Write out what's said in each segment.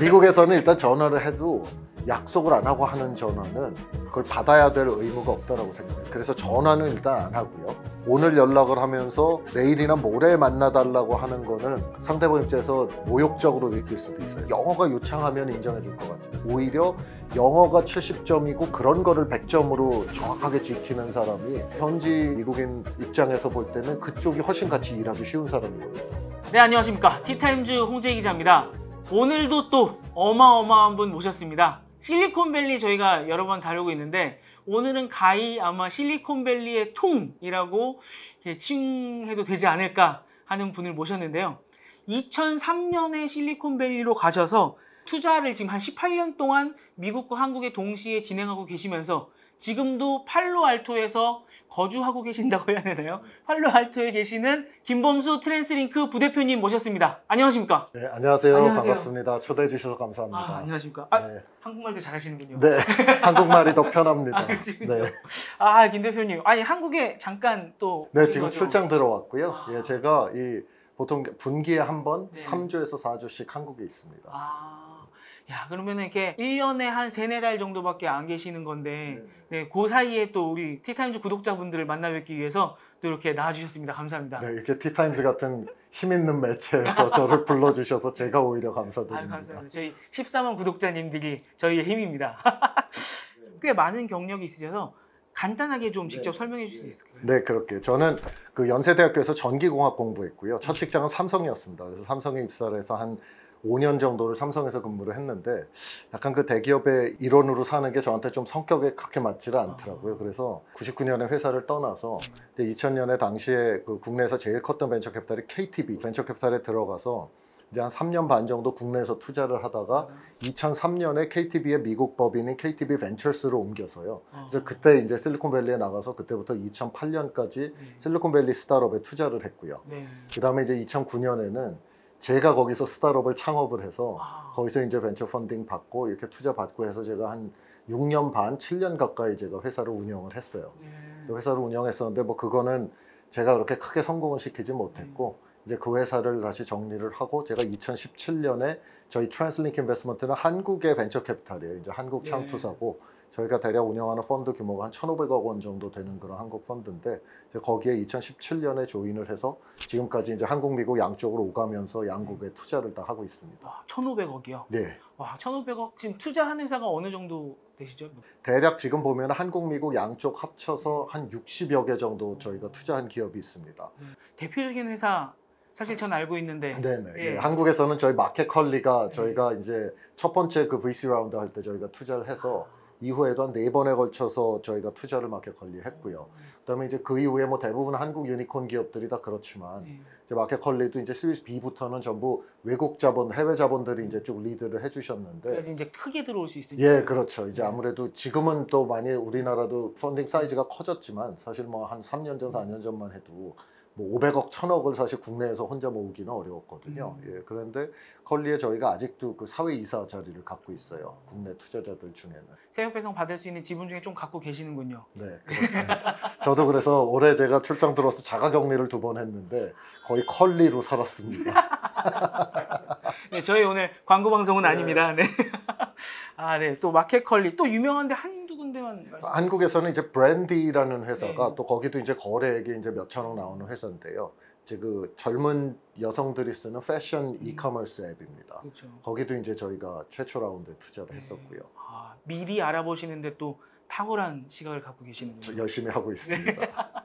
미국에서는 일단 전화를 해도 약속을 안 하고 하는 전화는 그걸 받아야 될 의무가 없다고 생각해요. 그래서 전화는 일단 안 하고요. 오늘 연락을 하면서 내일이나 모레 만나달라고 하는 거는 상대방 입장에서 모욕적으로 느낄 수도 있어요. 영어가 유창하면 인정해 줄 것 같아요. 오히려 영어가 70점이고 그런 거를 100점으로 정확하게 지키는 사람이 현지 미국인 입장에서 볼 때는 그쪽이 훨씬 같이 일하기 쉬운 사람인 거예요. 네, 안녕하십니까. 티타임즈 홍재희 기자입니다. 오늘도 또 어마어마한 분 모셨습니다. 실리콘밸리 저희가 여러 번 다루고 있는데 오늘은 가히 아마 실리콘밸리의 퉁이라고 칭해도 되지 않을까 하는 분을 모셨는데요. 2003년에 실리콘밸리로 가셔서 투자를 지금 한 18년 동안 미국과 한국에 동시에 진행하고 계시면서 지금도 팔로알토에서 거주하고 계신다고 해야 되나요? 팔로알토에 계시는 김범수 트랜스링크 부대표님 모셨습니다. 안녕하십니까? 네, 안녕하세요. 안녕하세요. 반갑습니다. 초대해 주셔서 감사합니다. 안녕하십니까? 네. 한국말도 잘하시는군요. 네, 한국말이 더 편합니다. 네. 김 대표님, 아니 한국에 잠깐 또 네, 지금 출장 들어왔고요. 예, 제가 보통 분기에 한 번 네. 3주에서 4주씩 한국에 있습니다. 야, 그러면은 이렇게 1년에 한 3, 4달 정도밖에 안 계시는 건데, 네, 그 사이에 또 우리 티타임즈 구독자분들을 만나 뵙기 위해서 또 이렇게 나와주셨습니다. 감사합니다. 네, 이렇게 티타임즈 같은 힘 있는 매체에서 저를 불러주셔서 제가 오히려 감사드립니다. 감사합니다. 저희 14만 구독자님들이 저희의 힘입니다. 꽤 많은 경력이 있으셔서 간단하게 좀 직접 설명해 주실 수 있을까요? 네, 그렇게. 저는 그 연세대학교에서 전기공학 공부했고요. 첫 직장은 삼성이었습니다. 그래서 삼성에 입사를 해서 한 5년 정도를 삼성에서 근무를 했는데 약간 그 대기업의 일원으로 사는 게 저한테 좀 성격에 그렇게 맞지를 않더라고요. 그래서 99년에 회사를 떠나서 2000년에 당시에 그 국내에서 제일 컸던 벤처캐피탈이 KTB 벤처캐피탈에 들어가서 이제 한 3년 반 정도 국내에서 투자를 하다가 2003년에 KTB의 미국 법인인 KTB 벤처스로 옮겨서요. 그래서 그때 이제 실리콘밸리에 나가서 그때부터 2008년까지 실리콘밸리 스타트업에 투자를 했고요. 그 다음에 이제 2009년에는 제가 거기서 스타트업을 창업을 해서 거기서 이제 벤처 펀딩 받고 이렇게 투자 받고 해서 제가 한 6년 반, 7년 가까이 제가 회사를 운영을 했어요. 회사를 운영했었는데 뭐 그거는 제가 그렇게 크게 성공을 시키지 못했고 이제 그 회사를 다시 정리를 하고 제가 2017년에 저희 트랜스링크 인베스트먼트는 한국의 벤처 캐피탈이에요. 이제 한국 창투사고 저희가 대략 운영하는 펀드 규모가 한 1,500억 원 정도 되는 그런 한국 펀드인데 이제 거기에 2017년에 조인을 해서 지금까지 이제 한국, 미국 양쪽으로 오가면서 양국에 투자를 다 하고 있습니다. 1,500억이요? 네. 와, 1,500억 지금 투자한 회사가 어느 정도 되시죠? 대략 지금 보면 한국, 미국 양쪽 합쳐서 한 60여 개 정도 저희가 투자한 기업이 있습니다. 대표적인 회사 사실 전 알고 있는데 네네. 예. 한국에서는 저희 마켓컬리가 저희가 이제 첫 번째 그 VC 라운드 할 때 저희가 투자를 해서 이후에도 한 4번에 걸쳐서 저희가 투자를 마켓컬리 했고요. 그다음에 이제 그 이후에 뭐 대부분 한국 유니콘 기업들이 다 그렇지만 이제 마켓컬리도 이제 시리즈 B부터는 전부 외국 자본, 해외 자본들이 이제 쭉 리드를 해주셨는데 그래서 이제 크게 들어올 수 있으니까. 예, 그렇죠. 이제 아무래도 지금은 또 많이 우리나라도 펀딩 사이즈가 커졌지만 사실 뭐 한 3년 전, 4년 전만 해도 뭐 500억, 1000억을 사실 국내에서 혼자 모으기는 어려웠거든요. 예, 그런데 컬리에 저희가 아직도 그 사회이사 자리를 갖고 있어요. 국내 투자자들 중에는. 세력 배상 받을 수 있는 지분 중에 좀 갖고 계시는군요. 네, 그렇습니다. 저도 그래서 올해 제가 출장 들어서 자가격리를 2번 했는데 거의 컬리로 살았습니다. 네, 저희 오늘 광고 방송은 아닙니다. 네. 네. 또 마켓컬리 또 유명한데 한두 군데만 한국에서는 이제 브랜디라는 회사가 또 거기도 이제 거래액이 이제 몇 천억 나오는 회사인데요. 이제 그 젊은 여성들이 쓰는 패션 이커머스 앱입니다. 그렇죠. 거기도 이제 저희가 최초 라운드에 투자를 했었고요. 미리 알아보시는데 또 탁월한 시각을 갖고 계시는군요. 열심히 하고 있습니다.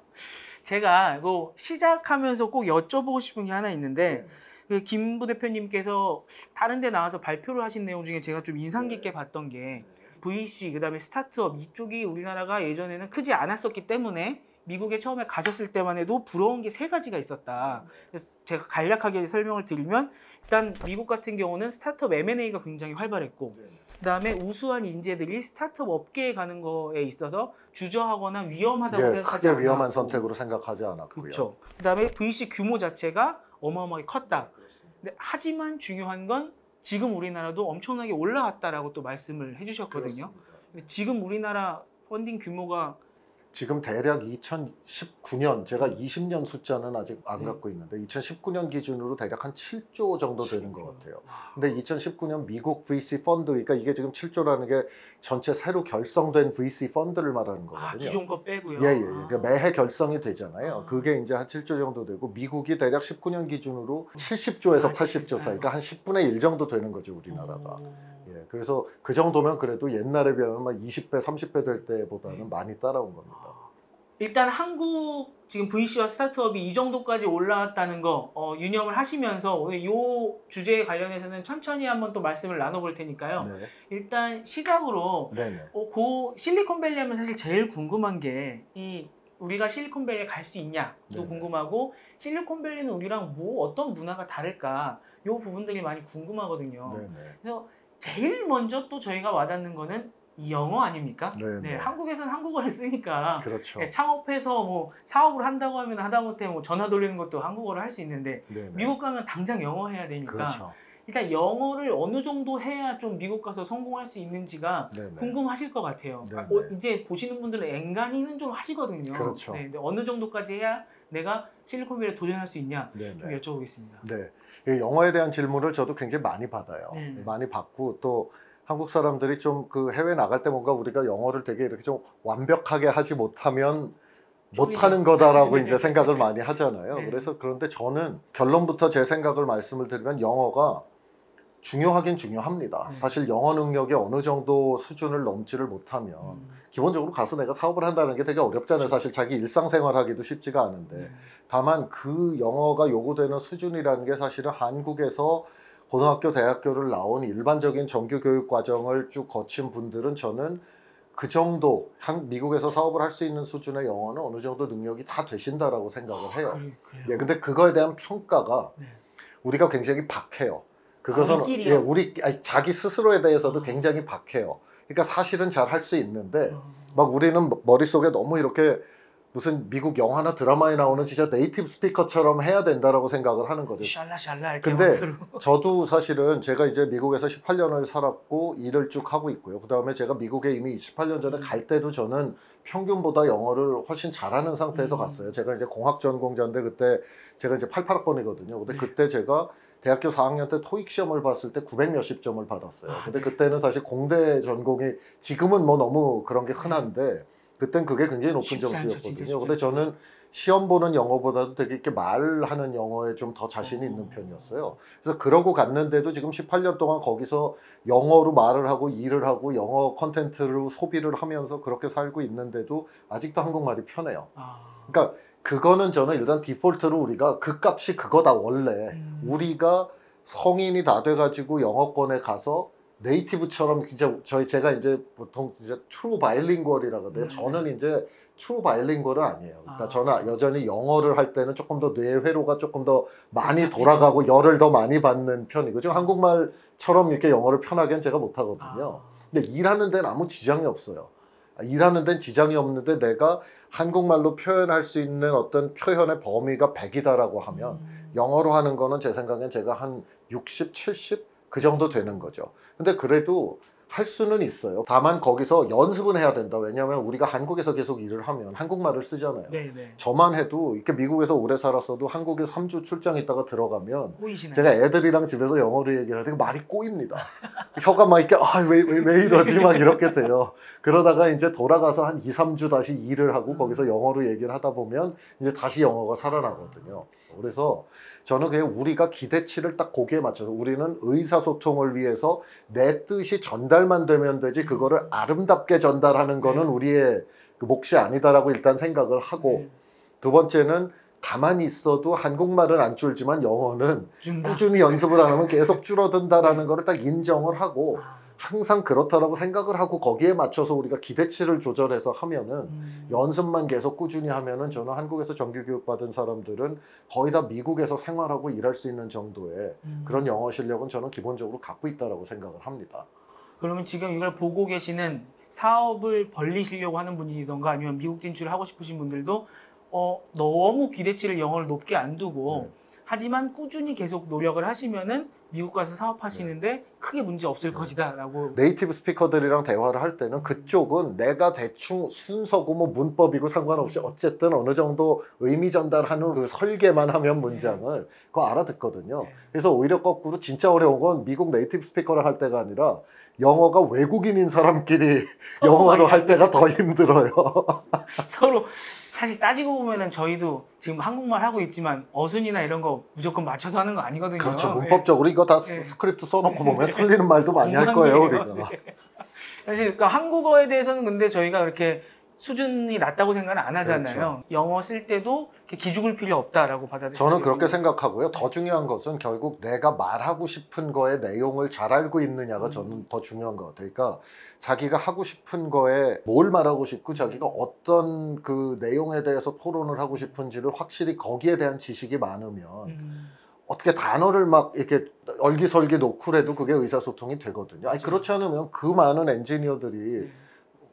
제가 이거 시작하면서 꼭 여쭤보고 싶은 게 하나 있는데 그 김 부대표님께서 다른 데 나와서 발표를 하신 내용 중에 제가 좀 인상 깊게 봤던 게 VC, 그다음에 스타트업 이쪽이 우리나라가 예전에는 크지 않았었기 때문에 미국에 처음에 가셨을 때만 해도 부러운 게 3가지가 있었다. 그래서 제가 간략하게 설명을 드리면 일단 미국 같은 경우는 스타트업 M&A가 굉장히 활발했고 그다음에 우수한 인재들이 스타트업 업계에 가는 거에 있어서 주저하거나 위험하다고 생각하지 크게 위험한 선택으로 생각하지 않았고요. 그렇죠. 그다음에 VC 규모 자체가 어마어마하게 컸다. 근데 하지만 중요한 건 지금 우리나라도 엄청나게 올라왔다라고 또 말씀을 해주셨거든요. 근데 지금 우리나라 펀딩 규모가 지금 대략 2019년, 제가 20년 숫자는 아직 안 갖고 있는데 2019년 기준으로 대략 한 7조 정도 되는 것 같아요. 근데 2019년 미국 VC 펀드, 그러니까 이게 지금 7조라는 게 전체 새로 결성된 VC 펀드를 말하는 거거든요. 기존 거 빼고요. 예. 그러니까 매해 결성이 되잖아요. 그게 이제 한 7조 정도 되고, 미국이 대략 19년 기준으로 70조에서 80조 사이, 그러니까 한 10분의 1 정도 되는 거죠, 우리나라가. 예, 그래서 그 정도면 그래도 옛날에 비하면 막 20배, 30배 될 때보다는 많이 따라온 겁니다. 일단 한국 지금 VC와 스타트업이 이 정도까지 올라왔다는 거 유념을 하시면서 오늘 이 주제에 관련해서는 천천히 한번 또 말씀을 나눠볼 테니까요. 네. 일단 시작으로 네네. 그 실리콘밸리 하면 사실 제일 궁금한 게 우리가 실리콘밸리에 갈 수 있냐도 네네. 궁금하고, 실리콘밸리는 우리랑 어떤 문화가 다를까, 이 부분들이 많이 궁금하거든요. 네네. 그래서 제일 먼저 또 저희가 와닿는 거는 이 영어 아닙니까? 네네. 네, 한국에서는 한국어를 쓰니까 그렇죠. 네, 창업해서 뭐 사업을 한다고 하면 하다못해 뭐 전화 돌리는 것도 한국어를 할 수 있는데, 네네. 미국 가면 당장 영어 해야 되니까 그렇죠. 일단 영어를 어느 정도 해야 좀 미국 가서 성공할 수 있는지가 네네. 궁금하실 것 같아요. 네네. 이제 보시는 분들은 앵간히는 좀 하시거든요. 그렇죠. 네, 근데 어느 정도까지 해야 내가 실리콘밸리에 도전할 수 있냐 좀 네네. 여쭤보겠습니다. 네. 이 영어에 대한 질문을 저도 굉장히 많이 받아요. 네. 많이 받고, 또 한국 사람들이 좀 그 해외 나갈 때 뭔가 우리가 영어를 되게 이렇게 좀 완벽하게 하지 못하면 못하는 거다라고 이제 생각을 많이 하잖아요. 네. 그래서 그런데 저는 결론부터 제 생각을 말씀을 드리면, 영어가 중요하긴 중요합니다. 네. 사실 영어 능력이 어느 정도 수준을 넘지를 못하면 기본적으로 가서 내가 사업을 한다는 게 되게 어렵잖아요. 사실 자기 일상생활 하기도 쉽지가 않은데, 다만 그 영어가 요구되는 수준이라는 게 사실은 한국에서 고등학교, 대학교를 나온 일반적인 정규 교육 과정을 쭉 거친 분들은 저는 그 정도 미국에서 사업을 할 수 있는 수준의 영어는 어느 정도 능력이 다 되신다라고 생각을 해요. 예, 근데 그거에 대한 평가가 우리가 굉장히 박해요. 그것은 자기 스스로에 대해서도 굉장히 박해요. 그러니까 사실은 잘 할 수 있는데 막 우리는 머릿속에 너무 이렇게 무슨 미국 영화나 드라마에 나오는 진짜 네이티브 스피커처럼 해야 된다라고 생각을 하는 거죠. 샬라 근데 저도 사실은 제가 이제 미국에서 18년을 살았고 일을 쭉 하고 있고요. 그다음에 제가 미국에 이미 18년 전에 갈 때도 저는 평균보다 영어를 훨씬 잘하는 상태에서 갔어요. 제가 이제 공학 전공자인데 그때 제가 이제 88학번이거든요. 근데 그때 제가 대학교 4학년 때 토익 시험을 봤을 때 900 몇십 점을 받았어요. 근데 그때는 사실 공대 전공이, 지금은 뭐 너무 그런 게 흔한데 그땐 그게 굉장히 높은 점수였거든요. 근데 저는 시험 보는 영어보다도 되게 이렇게 말하는 영어에 좀 더 자신이 있는 편이었어요. 그래서 그러고 갔는데도 지금 18년 동안 거기서 영어로 말을 하고 일을 하고 영어 콘텐츠로 소비를 하면서 그렇게 살고 있는데도 아직도 한국말이 편해요. 그러니까 그거는 저는 일단 디폴트로 우리가 그 값이 그거다. 원래 우리가 성인이 다 돼가지고 영어권에 가서 네이티브처럼 진짜 제가 이제 보통 이제 트루 바이링구얼이라고 하는데 저는 이제 트루 바이링구얼은 아니에요. 그러니까 저는 여전히 영어를 할 때는 조금 더 뇌 회로가 조금 더 많이 돌아가고 열을 더 많이 받는 편이고, 지금 한국말처럼 이렇게 영어를 편하게는 제가 못 하거든요. 근데 일하는 데는 아무 지장이 없어요. 일하는 데는 지장이 없는데 내가 한국말로 표현할 수 있는 어떤 표현의 범위가 100이다라고 하면 영어로 하는 거는 제 생각엔 제가 한 60, 70 그 정도 되는 거죠. 근데 그래도 할 수는 있어요. 다만 거기서 연습은 해야 된다. 왜냐하면 우리가 한국에서 계속 일을 하면 한국말을 쓰잖아요. 네네. 저만 해도 이렇게 미국에서 오래 살았어도 한국에 3주 출장 있다가 들어가면 꼬이시나요? 제가 애들이랑 집에서 영어로 얘기를 할 때 말이 꼬입니다. 혀가 막 이렇게 왜 이러지 막 이렇게 돼요. 그러다가 이제 돌아가서 한 2, 3주 다시 일을 하고 거기서 영어로 얘기를 하다 보면 이제 다시 영어가 살아나거든요. 그래서 저는 그냥 우리가 기대치를 딱 거기에 맞춰서, 우리는 의사소통을 위해서 내 뜻이 전달만 되면 되지 그거를 아름답게 전달하는 거는 우리의 그 몫이 아니다라고 일단 생각을 하고, 두 번째는 가만히 있어도 한국말은 안 줄지만 영어는 꾸준히 연습을 안 하면 계속 줄어든다라는 거를 딱 인정을 하고 항상 그렇다라고 생각을 하고 거기에 맞춰서 우리가 기대치를 조절해서 하면은 연습만 계속 꾸준히 하면은 저는 한국에서 정규 교육 받은 사람들은 거의 다 미국에서 생활하고 일할 수 있는 정도의 그런 영어 실력은 저는 기본적으로 갖고 있다라고 생각을 합니다. 그러면 지금 이걸 보고 계시는 사업을 벌리시려고 하는 분이던가 아니면 미국 진출을 하고 싶으신 분들도 너무 기대치를 영어를 높게 안 두고 하지만 꾸준히 계속 노력을 하시면은 미국 가서 사업하시는데 크게 문제 없을 것이다라고. 네이티브 스피커들이랑 대화를 할 때는 그쪽은 내가 대충 순서고 뭐 문법이고 상관없이 어쨌든 어느 정도 의미 전달하는 그 설계만 하면 문장을 그거 알아듣거든요. 그래서 오히려 거꾸로 진짜 어려운 건 미국 네이티브 스피커랑 할 때가 아니라 영어가 외국인인 사람끼리 영어로 할 때가 더 힘들어요. 서로 사실 따지고 보면은 저희도 지금 한국말 하고 있지만 어순이나 이런 거 무조건 맞춰서 하는 거 아니거든요. 그렇죠. 문법적으로 이거 다 스크립트 써놓고 보면 틀리는 말도 많이 할 거예요, 우리가. 사실 그러니까 한국어에 대해서는 근데 저희가 그렇게 수준이 낮다고 생각은 안 하잖아요. 그렇죠. 영어 쓸 때도 이렇게 기죽을 필요 없다라고 받아들여요. 저는 그렇게 생각하고요. 더 중요한 것은 결국 내가 말하고 싶은 거의 내용을 잘 알고 있느냐가 저는 더 중요한 것 같아요. 그러니까 자기가 하고 싶은 거에 뭘 말하고 싶고 자기가 어떤 그 내용에 대해서 토론을 하고 싶은지를 확실히 거기에 대한 지식이 많으면 어떻게 단어를 막 이렇게 얼기설기 놓고 해도 그게 의사소통이 되거든요. 아니, 그렇지 않으면 그 많은 엔지니어들이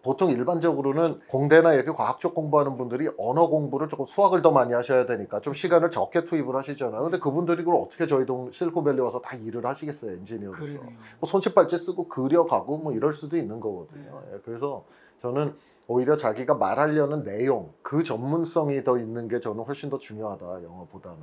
보통 일반적으로는 공대나 이렇게 과학적 공부하는 분들이 언어 공부를 조금 수학을 더 많이 하셔야 되니까 좀 시간을 적게 투입을 하시잖아요. 근데 그분들이 그걸 어떻게 저희 실리콘밸리 와서 다 일을 하시겠어요, 엔지니어로서. 뭐 손짓발짓 쓰고 그려가고 뭐 이럴 수도 있는 거거든요. 예, 그래서 저는 오히려 자기가 말하려는 내용, 그 전문성이 더 있는 게 저는 훨씬 더 중요하다, 영어보다는.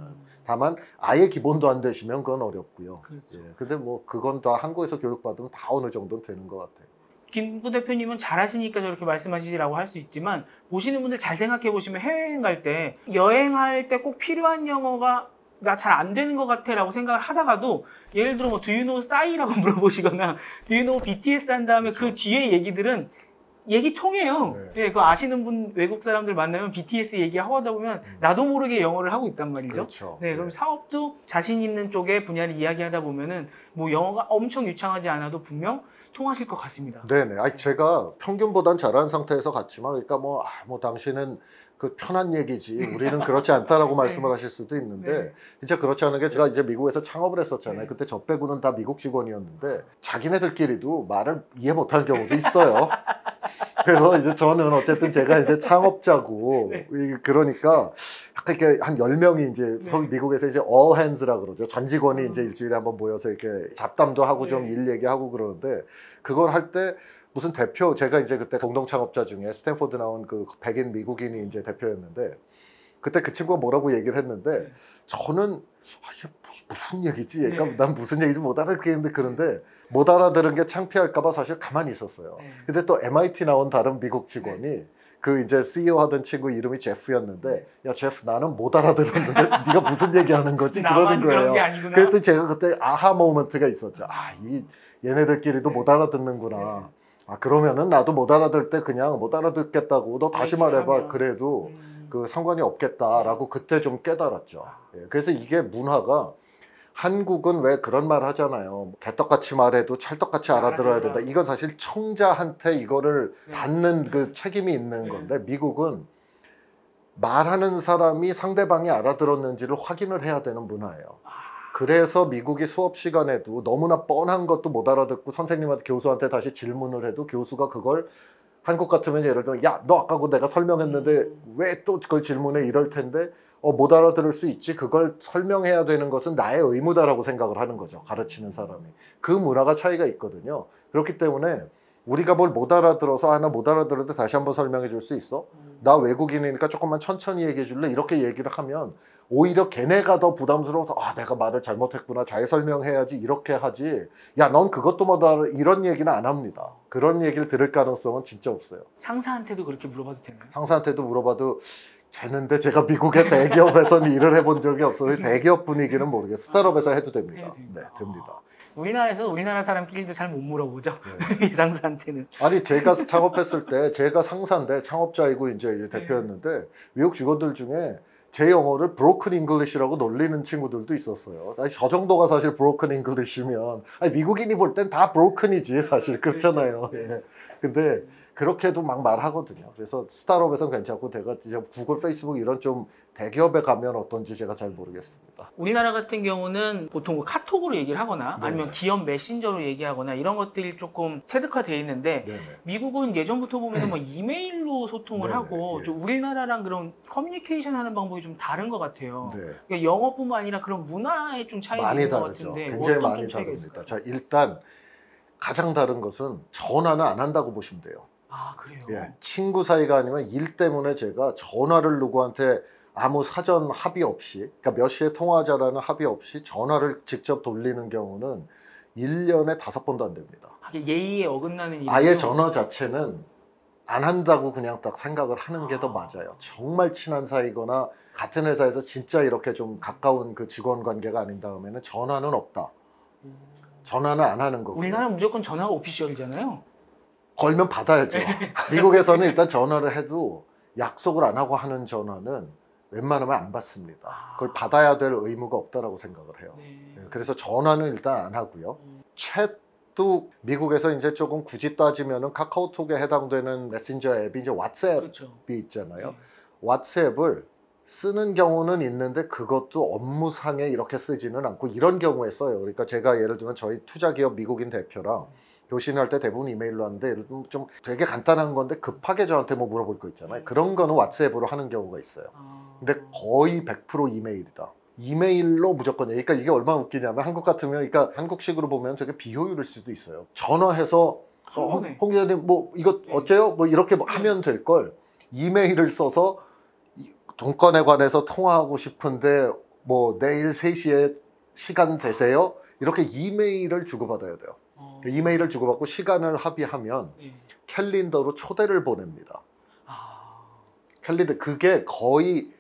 다만 아예 기본도 안 되시면 그건 어렵고요. 그렇죠. 예, 근데 뭐 그건 다 한국에서 교육받으면 다 어느 정도는 되는 것 같아요. 김 부대표님은 잘하시니까 저렇게 말씀하시라고 할 수 있지만 보시는 분들 잘 생각해 보시면 해외여행 갈 때 여행할 때 꼭 필요한 영어가 나 잘 안 되는 것 같아 라고 생각을 하다가도 예를 들어 뭐 Do you know 싸이라고 물어보시거나 Do you know BTS 한 다음에 그 뒤에 얘기들은 얘기 통해요. 네. 그거 아시는 분 외국 사람들 만나면 BTS 얘기하고 하다 보면 나도 모르게 영어를 하고 있단 말이죠. 그렇죠. 네, 그럼 사업도 자신 있는 쪽의 분야를 이야기하다 보면은 뭐 영어가 엄청 유창하지 않아도 분명 통하실 것 같습니다. 네네. 아니, 제가 평균보단 잘하는 상태에서 갔지만, 그러니까 뭐 당신은 그 편한 얘기지, 우리는 그렇지 않다라고 말씀을 하실 수도 있는데, 진짜 그렇지 않은 게 제가 이제 미국에서 창업을 했었잖아요. 그때 저 빼고는 다 미국 직원이었는데, 자기네들끼리도 말을 이해 못할 경우도 있어요. 그래서 이제 저는 어쨌든 제가 이제 창업자고, 그러니까 약간 이렇게 한 10명이 이제 미국에서 이제 all hands라 그러죠. 전 직원이 이제 일주일에 한번 모여서 이렇게 잡담도 하고 좀 일 얘기하고 그러는데, 그걸 할 때 무슨 대표, 제가 이제 그때 공동 창업자 중에 스탠포드 나온 그 백인 미국인이 이제 대표였는데, 그때 그 친구가 뭐라고 얘기를 했는데, 저는 이게 무슨 얘기지? 그러니까 난 무슨 얘기인지 못 알아듣겠는데, 그런데 못 알아들은 게 창피할까봐 사실 가만히 있었어요. 근데 또 MIT 나온 다른 미국 직원이 그 이제 CEO 하던 친구 이름이 제프였는데, 야 제프, 나는 못 알아들었는데 네가 무슨 얘기하는 거지? 그러는 거예요. 그랬더니 제가 그때 아하 모먼트가 있었죠. 이 얘네들끼리도 못 알아듣는구나. 그러면은 나도 못 알아들 때 그냥 못 알아듣겠다고 너 다시 말해봐, 그래도 그 상관이 없겠다라고 그때 좀 깨달았죠. 그래서 이게 문화가, 한국은 왜 그런 말 하잖아요. 개떡같이 말해도 찰떡같이 알아들어야 된다. 이건 사실 청자한테 이거를 받는 그 책임이 있는 건데, 미국은 말하는 사람이 상대방이 알아들었는지를 확인을 해야 되는 문화예요. 그래서 미국이 수업 시간에도 너무나 뻔한 것도 못 알아듣고 선생님한테, 교수한테 다시 질문을 해도 교수가 그걸, 한국 같으면 예를 들어 야 너 아까 내가 설명했는데 왜 또 그걸 질문해, 이럴 텐데 못 알아들을 수 있지, 그걸 설명해야 되는 것은 나의 의무다라고 생각을 하는 거죠, 가르치는 사람이. 그 문화가 차이가 있거든요. 그렇기 때문에 우리가 뭘 못 알아들어서 나 못 알아들었는데 다시 한번 설명해 줄 수 있어? 나 외국인이니까 조금만 천천히 얘기해 줄래? 이렇게 얘기를 하면 오히려 걔네가 더 부담스러워서 내가 말을 잘못했구나, 잘 설명해야지, 이렇게 하지, 야 넌 그것도 못 알아, 이런 얘기는 안 합니다. 그런 얘기를 들을 가능성은 진짜 없어요. 상사한테도 그렇게 물어봐도 되나요? 상사한테도 물어봐도 되는데, 제가 미국의 대기업에서는 일을 해본 적이 없어서 대기업 분위기는 모르겠어요. 스타트업에서 해도 됩니다. 네, 됩니다. 우리나라에서 우리나라 사람끼리도 잘 못 물어보죠. 이 상사한테는. 아니, 제가 창업했을 때 제가 상사인데, 창업자이고 이제 대표였는데, 미국 직원들 중에 제 영어를 브로큰 잉글리시라고 놀리는 친구들도 있었어요. 아니, 저 정도가 사실 브로큰 잉글리시면, 미국인이 볼 땐 다 브로큰이지 사실. 그렇잖아요. 근데 그렇게도 막 말하거든요. 그래서 스타트업에서는 괜찮고 제가 이제 구글, 페이스북 이런 좀 대기업에 가면 어떤지 제가 잘 모르겠습니다. 우리나라 같은 경우는 보통 카톡으로 얘기를 하거나 네. 아니면 기업 메신저로 얘기하거나 이런 것들이 조금 체득화되어 있는데 네네. 미국은 예전부터 보면 뭐 이메일로 소통을 네네, 하고 예. 좀 우리나라랑 그런 커뮤니케이션 하는 방법이 좀 다른 것 같아요. 네. 그러니까 영어뿐만 아니라 그런 문화의 좀 차이가 많이 있는 것 다르죠. 같은데 굉장히 어떤 많이 좀 차이가 다릅니다. 있을까요? 자, 일단 가장 다른 것은 전화는 안 한다고 보시면 돼요. 아 그래요? 예, 친구 사이가 아니면 일 때문에 제가 전화를 누구한테 아무 사전 합의 없이, 그러니까 몇 시에 통화하자라는 합의 없이 전화를 직접 돌리는 경우는 1년에 5번도 안 됩니다. 이게 예의에 어긋나는 일이죠. 아예 전화 자체는 안 한다고 그냥 딱 생각을 하는 게 더 맞아요. 정말 친한 사이거나 같은 회사에서 진짜 이렇게 좀 가까운 그 직원 관계가 아닌 다음에는 전화는 없다. 전화는 안 하는 거고요. 우리나라는 무조건 전화가 오피셜이잖아요. 걸면 받아야죠. 미국에서는 일단 전화를 해도 약속을 안 하고 하는 전화는 웬만하면 안 받습니다. 그걸 받아야 될 의무가 없다라고 생각을 해요. 네. 그래서 전화는 일단 안 하고요. 챗도 미국에서 이제 조금 굳이 따지면은 카카오톡에 해당되는 메신저 앱이 이제 왓츠앱이 그렇죠. 있잖아요. 네. 왓츠앱을 쓰는 경우는 있는데 그것도 업무상에 이렇게 쓰지는 않고 이런 경우에 써요. 그러니까 제가 예를 들면 저희 투자기업 미국인 대표랑 교신할 때 대부분 이메일로 하는데 예를 들면 좀 되게 간단한 건데 급하게 저한테 뭐 물어볼 거 있잖아요. 그런 거는 왓츠앱으로 하는 경우가 있어요. 근데 거의 100% 이메일이다. 이메일로 무조건 해. 그러니까 이게 얼마나 웃기냐면 한국 같으면 그러니까 한국식으로 보면 되게 비효율일 수도 있어요. 전화해서 홍 기자님 뭐 이거 어째요? 뭐 이렇게 하면 될 걸 이메일을 써서 돈건에 관해서 통화하고 싶은데 뭐 내일 3시에 시간 되세요? 이렇게 이메일을 주고받아야 돼요. 이메일을 주고받고 시간을 합의하면 캘린더로 초대를 보냅니다. 캘린더 그게 거의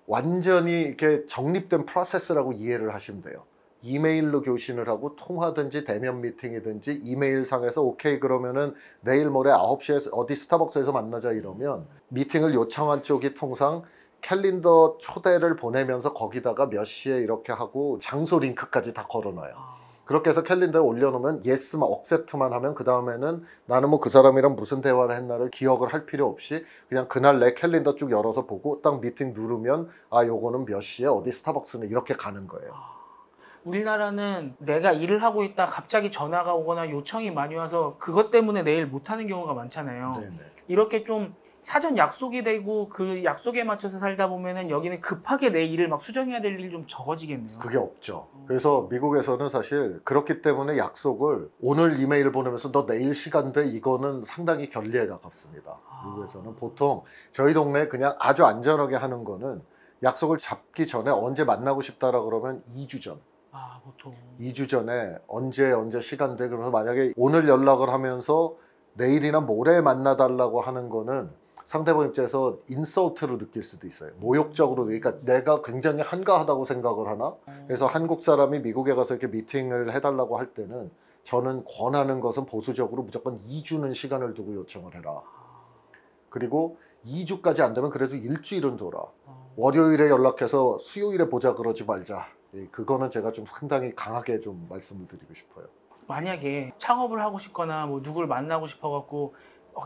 완전히 이렇게 정립된 프로세스라고 이해를 하시면 돼요. 이메일로 교신을 하고 통화든지 대면 미팅이든지 이메일 상에서 오케이 그러면은 내일 모레 9시에 어디 스타벅스에서 만나자 이러면 미팅을 요청한 쪽이 통상 캘린더 초대를 보내면서 거기다가 몇 시에 이렇게 하고 장소 링크까지 다 걸어놔요. 그렇게 해서 캘린더에 올려놓으면 yes만 accept만 하면 그 다음에는 나는 뭐 그 사람이랑 무슨 대화를 했나를 기억을 할 필요 없이 그냥 그날 내 캘린더 쭉 열어서 보고 딱 미팅 누르면 아 요거는 몇 시에 어디 스타벅스는 이렇게 가는 거예요. 우리나라는 내가 일을 하고 있다 갑자기 전화가 오거나 요청이 많이 와서 그것 때문에 내일 못하는 경우가 많잖아요. 네네. 이렇게 좀 사전 약속이 되고 그 약속에 맞춰서 살다 보면은 여기는 급하게 내 일을 막 수정해야 될 일이 좀 적어지겠네요. 그게 없죠. 그래서 미국에서는 사실 그렇기 때문에 약속을 오늘 이메일 보내면서 너 내일 시간 돼? 이거는 상당히 결리에 가깝습니다. 미국에서는 보통 저희 동네 그냥 아주 안전하게 하는 거는 약속을 잡기 전에 언제 만나고 싶다라 그러면 2주 전. 보통 2주 전에 언제 시간 돼? 그러면서 만약에 오늘 연락을 하면서 내일이나 모레 만나달라고 하는 거는 상대방 입장에서 인서트로 느낄 수도 있어요. 모욕적으로. 그러니까 내가 굉장히 한가하다고 생각을 하나? 그래서 한국 사람이 미국에 가서 이렇게 미팅을 해달라고 할 때는 저는 권하는 것은 보수적으로 무조건 2주는 시간을 두고 요청을 해라. 그리고 2주까지 안 되면 그래도 일주일은 줘라. 월요일에 연락해서 수요일에 보자 그러지 말자. 그거는 제가 좀 상당히 강하게 좀 말씀을 드리고 싶어요. 만약에 창업을 하고 싶거나 뭐 누구를 만나고 싶어갖고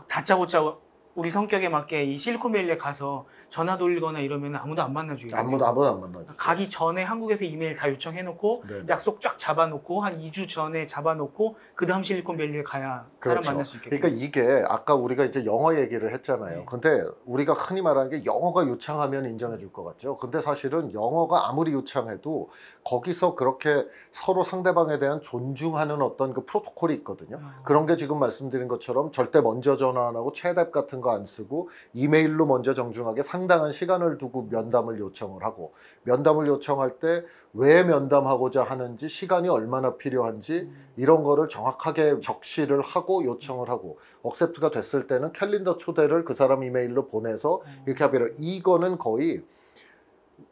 다짜고짜 우리 성격에 맞게 이 실리콘밸리에 가서 전화 돌리거나 이러면 아무도 안 만나주겠죠. 아무도 안 만나죠. 가기 전에 한국에서 이메일 다 요청해놓고 네네. 약속 쫙 잡아놓고 한 2주 전에 잡아놓고 그 다음 실리콘밸리에 가야 그렇죠. 사람 만날 수 있겠죠. 그러니까 이게 아까 우리가 이제 영어 얘기를 했잖아요. 네. 근데 우리가 흔히 말하는 게 영어가 유창하면 인정해 줄 것 같죠. 근데 사실은 영어가 아무리 유창해도 거기서 그렇게 서로 상대방에 대한 존중하는 어떤 그 프로토콜이 있거든요. 그런 게 지금 말씀드린 것처럼 절대 먼저 전화 안 하고 챗앱 같은 거 안 쓰고 이메일로 먼저 정중하게 상당한 시간을 두고 면담을 요청을 하고 면담을 요청할 때 왜 면담하고자 하는지 시간이 얼마나 필요한지 이런 거를 정확하게 적시를 하고 요청을 하고 억셉트가 됐을 때는 캘린더 초대를 그 사람 이메일로 보내서 이렇게 합의를 이거는 거의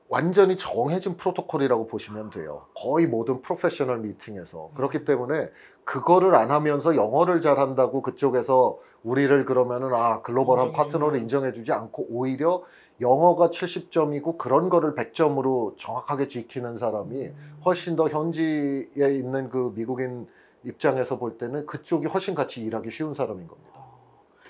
완전히 정해진 프로토콜이라고 보시면 돼요. 거의 모든 프로페셔널 미팅에서. 그렇기 때문에 그거를 안 하면서 영어를 잘한다고 그쪽에서 우리를 그러면은 글로벌한 파트너를 인정해 주지 않고 오히려 영어가 70점이고 그런 거를 100점으로 정확하게 지키는 사람이 훨씬 더 현지에 있는 그 미국인 입장에서 볼 때는 그쪽이 훨씬 같이 일하기 쉬운 사람인 겁니다.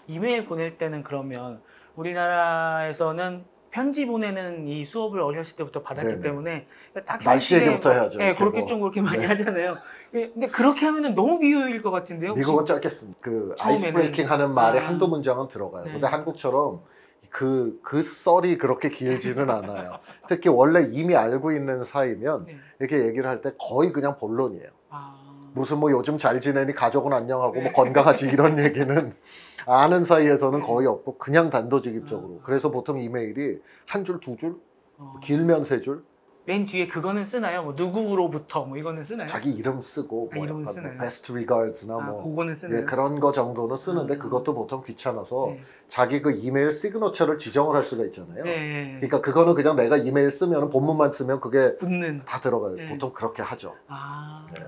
이메일 보낼 때는 그러면 우리나라에서는 편지 보내는 이 수업을 어렸을 때부터 받았기 네네. 때문에 딱 날씨 형식의 얘기부터 해야죠. 네, 이렇게 그렇게 뭐. 좀 그렇게 많이 네. 하잖아요. 근데 그렇게 하면은 너무 비효율일 것 같은데요. 미국은 짧겠습니다. 그 처음에는. 아이스 브레이킹 하는 말에 아. 한두 문장은 들어가요. 네. 근데 한국처럼 그 썰이 그렇게 길지는 않아요. 특히 원래 이미 알고 있는 사이면 네. 이렇게 얘기를 할 때 거의 그냥 본론이에요. 아. 무슨 뭐 요즘 잘 지내니 가족은 안녕하고 네. 뭐 건강하지 이런 얘기는 아는 사이에서는 네. 거의 없고 그냥 단도직입적으로. 아. 그래서 보통 이메일이 한 줄, 두 줄, 어. 길면 세 줄, 맨 뒤에 그거는 쓰나요? 뭐 누구로부터 뭐 이거는 쓰나요? 자기 이름 쓰고 아, 뭐 이름은 약간 쓰나요? 뭐 best regards나 아, 뭐 그거는 쓰나요? 예, 그런 거 정도는 쓰는데 아. 그것도 보통 귀찮아서 네. 자기 그 이메일 시그너처를 지정을 할 수가 있잖아요. 네. 그러니까 그거는 그냥 내가 이메일 쓰면 본문만 쓰면 그게 붙는. 다 들어가요. 네. 보통 그렇게 하죠. 아. 네.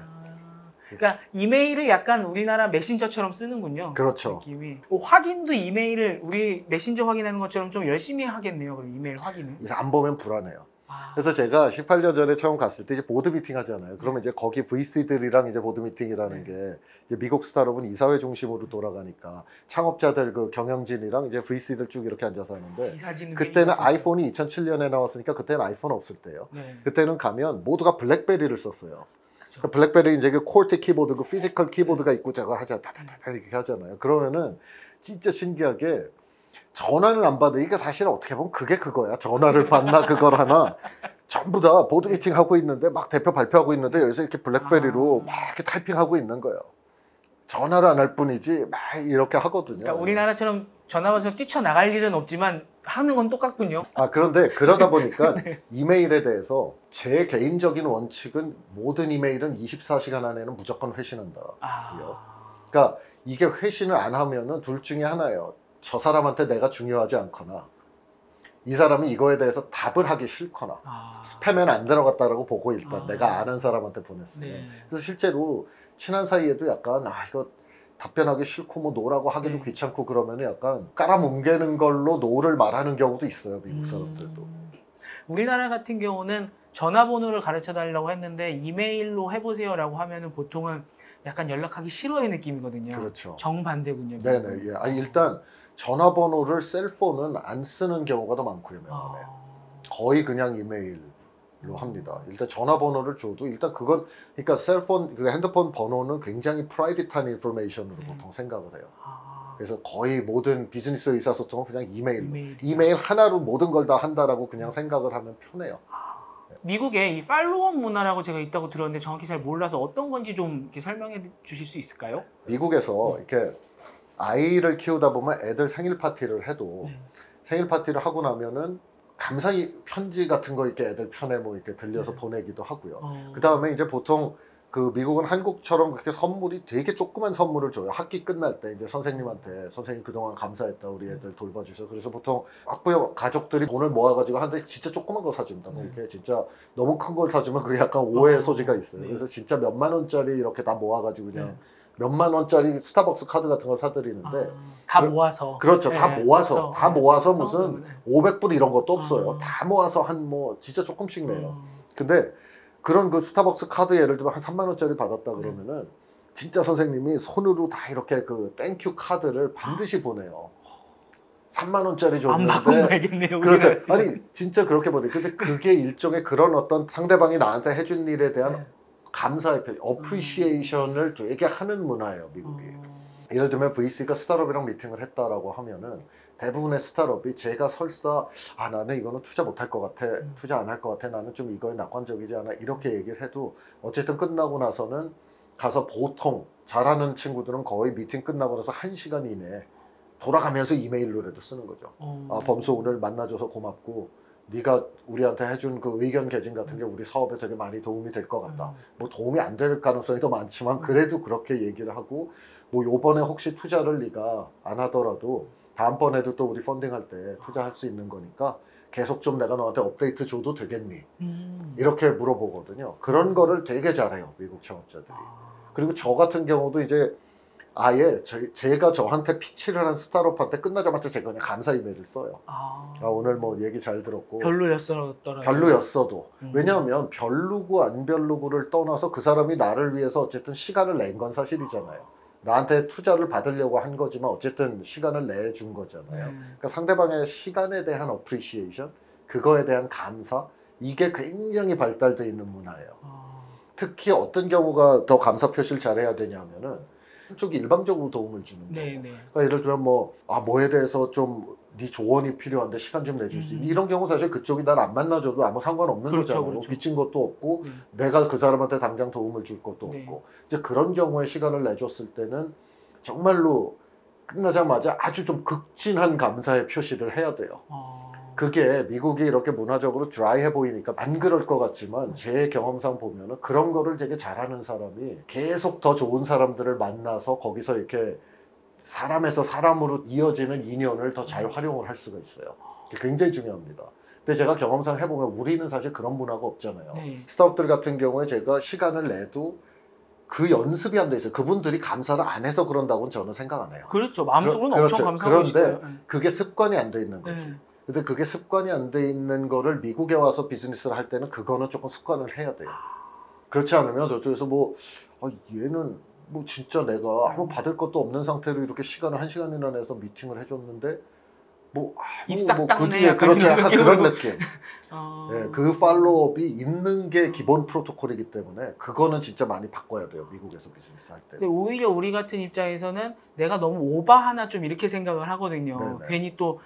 그러니까 이메일을 약간 우리나라 메신저처럼 쓰는군요. 그렇죠. 느낌이. 확인도 이메일을 우리 메신저 확인하는 것처럼 좀 열심히 하겠네요. 그럼 이메일 확인을. 이거 안 보면 불안해요. 아. 그래서 제가 18년 전에 처음 갔을 때 이제 보드 미팅 하잖아요. 그러면 이제 거기 VC들이랑 이제 보드 미팅이라는 게 이제 미국 스타트업은 이사회 중심으로 돌아가니까 창업자들 그 경영진이랑 이제 VC들 쭉 이렇게 앉아서 하는데 이 사진은 그때는 굉장히 아이폰이 2007년에 나왔으니까 그때는 아이폰 없을 때예요. 네. 그때는 가면 모두가 블랙베리를 썼어요. 그죠. 그 블랙베리 이제 그 콜트 키보드, 그 피지컬 키보드가 있고 저거 하자, 다다다다 이렇게 하잖아요. 그러면은 진짜 신기하게 전화는 안 받으니까 사실 어떻게 보면 그게 그거야. 전화를 받나 그걸 하나. 전부 다 보드 미팅 하고 있는데 막 대표 발표하고 있는데 여기서 이렇게 블랙베리로 막 이렇게 타이핑하고 있는 거예요. 전화를 안 할 뿐이지 막 이렇게 하거든요. 그러니까 우리나라처럼 전화 받아서 뛰쳐나갈 일은 없지만 하는 건 똑같군요. 아 그런데 그러다 보니까 이메일에 대해서 제 개인적인 원칙은 모든 이메일은 24시간 안에는 무조건 회신한다. 아. 그러니까 이게 회신을 안 하면은 둘 중에 하나예요. 저 사람한테 내가 중요하지 않거나 이 사람이 이거에 대해서 답을 하기 싫거나 아. 스팸에는 안 들어갔다라고 보고 일단 아. 내가 아는 사람한테 보냈으면 네. 그래서 실제로 친한 사이에도 약간 이거 답변하기 싫고 뭐 노라고 하기도 네. 귀찮고 그러면은 약간 깔아뭉개는 걸로 노를 말하는 경우도 있어요. 미국 사람들도. 우리나라 같은 경우는 전화번호를 가르쳐 달라고 했는데 이메일로 해보세요라고 하면은 보통은 약간 연락하기 싫어의 느낌이거든요. 그렇죠. 정반대군요. 네네. 예. 아니 일단 전화번호를 셀폰은 안 쓰는 경우가 더 많고요. 명함에. 거의 그냥 이메일로 합니다. 일단 전화번호를 줘도 일단 그건 그러니까 셀폰 그 핸드폰 번호는 굉장히 프라이빗한 인포메이션으로 보통 생각을 해요. 그래서 거의 모든 비즈니스 의사소통은 그냥 이메일로. 이메일 하나로 모든 걸 다 한다라고 그냥 생각을 하면 편해요. 미국에 이 팔로워 문화라고 제가 있다고 들었는데 정확히 잘 몰라서 어떤 건지 좀 이렇게 설명해 주실 수 있을까요? 미국에서 이렇게 아이를 키우다 보면 애들 생일 파티를 해도 네. 생일 파티를 하고 나면은 감사 편지 같은 거 이렇게 애들 편에 뭐 이렇게 들려서 보내기도 하고요. 그 다음에 이제 보통 그 미국은 한국처럼 그렇게 선물이 되게 조그만 선물을 줘요. 학기 끝날 때 이제 선생님한테 선생님 그동안 감사했다 우리 애들 돌봐주셔서 그래서 보통 학부형 가족들이 돈을 모아가지고 하는데 진짜 조그만 거 사준다. 뭐 이렇게 진짜 너무 큰 걸 사주면 그게 약간 오해의 소지가 있어요. 네. 그래서 진짜 몇만 원짜리 이렇게 다 모아가지고 그냥 몇만 원짜리 스타벅스 카드 같은 걸 사드리는데 다 모아서 그렇죠. 네, 다 모아서 다 모아서 네. 무슨 500불 이런 것도 없어요. 다 모아서 한 뭐 진짜 조금씩 내요. 근데 그런 그 스타벅스 카드 예를 들면 한 3만 원짜리 받았다 그러면은 진짜 선생님이 손으로 다 이렇게 그 땡큐 카드를 반드시 보내요. 3만 원짜리 안 받고 줬는데 말겠네요. 그렇죠. 우리가 지금. 아니 진짜 그렇게 보내. 근데 그게 일종의 그런 어떤 상대방이 나한테 해준 일에 대한 감사의 표현, 어프리시에이션을 되게 하는 문화예요, 미국이. 예를 들면 VC가 스타트업이랑 미팅을 했다라고 하면은 대부분의 스타트업이 제가 설사 나는 이거는 투자 못할 것 같아, 투자 안 할 것 같아, 나는 좀 이거에 낙관적이지 않아 이렇게 얘기를 해도 어쨌든 끝나고 나서는 가서 보통 잘하는 친구들은 거의 미팅 끝나고 나서 1시간 이내에 돌아가면서 이메일로라도 쓰는 거죠. 범수 오늘 만나줘서 고맙고 네가 우리한테 해준 그 의견 개진 같은 게 우리 사업에 되게 많이 도움이 될 것 같다. 뭐 도움이 안 될 가능성이 더 많지만 그래도 그렇게 얘기를 하고 뭐 요번에 혹시 투자를 네가 안 하더라도 다음번에도 또 우리 펀딩할 때 투자할 수 있는 거니까 계속 좀 내가 너한테 업데이트 줘도 되겠니? 이렇게 물어보거든요. 그런 거를 되게 잘해요, 미국 창업자들이. 그리고 저 같은 경우도 이제 아예 제가 저한테 피치를 한 스타트업한테 끝나자마자 제가 그냥 감사 이메일을 써요. 오늘 뭐 얘기 잘 들었고 별로였어도 왜냐하면 별로고 안 별로고를 떠나서 그 사람이 나를 위해서 어쨌든 시간을 낸 건 사실이잖아요. 나한테 투자를 받으려고 한 거지만 어쨌든 시간을 내준 거잖아요. 그러니까 상대방의 시간에 대한 어프리시에이션, 그거에 대한 감사, 이게 굉장히 발달되어 있는 문화예요. 특히 어떤 경우가 더 감사 표시를 잘해야 되냐면은 한쪽이 일방적으로 도움을 주는 경우. 그러니까 예를 들면 뭐에 대해서 좀 네 조언이 필요한데 시간 좀 내줄 수 있니? 이런 경우 사실 그쪽이 날 안 만나줘도 아무 상관없는 거잖아요. 그렇죠. 빚진 것도 없고 내가 그 사람한테 당장 도움을 줄 것도 없고. 이제 그런 경우에 시간을 내줬을 때는 정말로 끝나자마자 아주 좀 극진한 감사의 표시를 해야 돼요. 그게 미국이 이렇게 문화적으로 드라이해 보이니까 안 그럴 것 같지만 제 경험상 보면은 그런 거를 되게 잘하는 사람이 계속 더 좋은 사람들을 만나서 거기서 이렇게 사람에서 사람으로 이어지는 인연을 더 잘 활용을 할 수가 있어요. 그게 굉장히 중요합니다. 근데 제가 경험상 해보면 우리는 사실 그런 문화가 없잖아요. 스타트업들 같은 경우에 제가 시간을 내도 그 연습이 안 돼 있어요. 그분들이 감사를 안 해서 그런다고는 저는 생각 안 해요. 그렇죠. 마음속으로는 그렇죠. 엄청 감사하고 싶어요. 그런데 그게 습관이 안 돼 있는 거지. 근데 그게 습관이 안 돼 있는 거를 미국에 와서 비즈니스를 할 때는 그거는 조금 습관을 해야 돼요. 그렇지 않으면 저쪽에서 얘는 진짜 내가 아무 받을 것도 없는 상태로 이렇게 시간을 1시간이나 내서 미팅을 해줬는데 입싹 닦네. 뒤에 그렇죠. 약간 그런 느낌. 네, 그 팔로우업이 있는 게 기본 프로토콜이기 때문에 그거는 진짜 많이 바꿔야 돼요. 미국에서 비즈니스 할 때. 근데 오히려 우리 같은 입장에서는 내가 너무 오바하나 좀 이렇게 생각을 하거든요. 네네. 괜히 또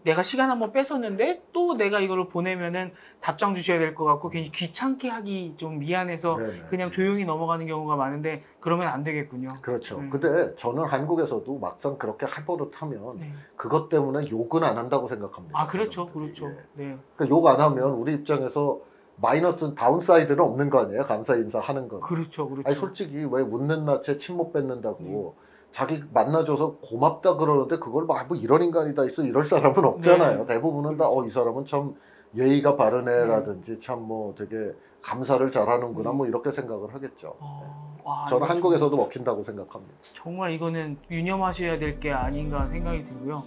내가 시간 한번 뺏었는데 또 내가 이거를 보내면은 답장 주셔야 될 것 같고 괜히 귀찮게 하기 좀 미안해서 네네. 그냥 조용히 넘어가는 경우가 많은데 그러면 안 되겠군요. 그렇죠. 근데 저는 한국에서도 막상 그렇게 해버릇하면 네. 그것 때문에 욕은 안 한다고 생각합니다. 아 그렇죠, 사람들이. 그렇죠. 네. 그러니까 욕 안 하면 우리 입장에서 마이너스 다운사이드는 없는 거 아니에요? 감사 인사하는 거. 그렇죠, 그렇죠. 아니 솔직히 왜 웃는 낯에 침 못 뱉는다고 자기 만나줘서 고맙다 그러는데 그걸 뭐 이런 인간이다 있어 이럴 사람은 없잖아요. 대부분은 다 이 사람은 참 예의가 바른 애라든지 참 되게 감사를 잘하는구나 이렇게 생각을 하겠죠. 저는 한국에서도 먹힌다고 생각합니다. 정말 이거는 유념하셔야 될 게 아닌가 생각이 들고요.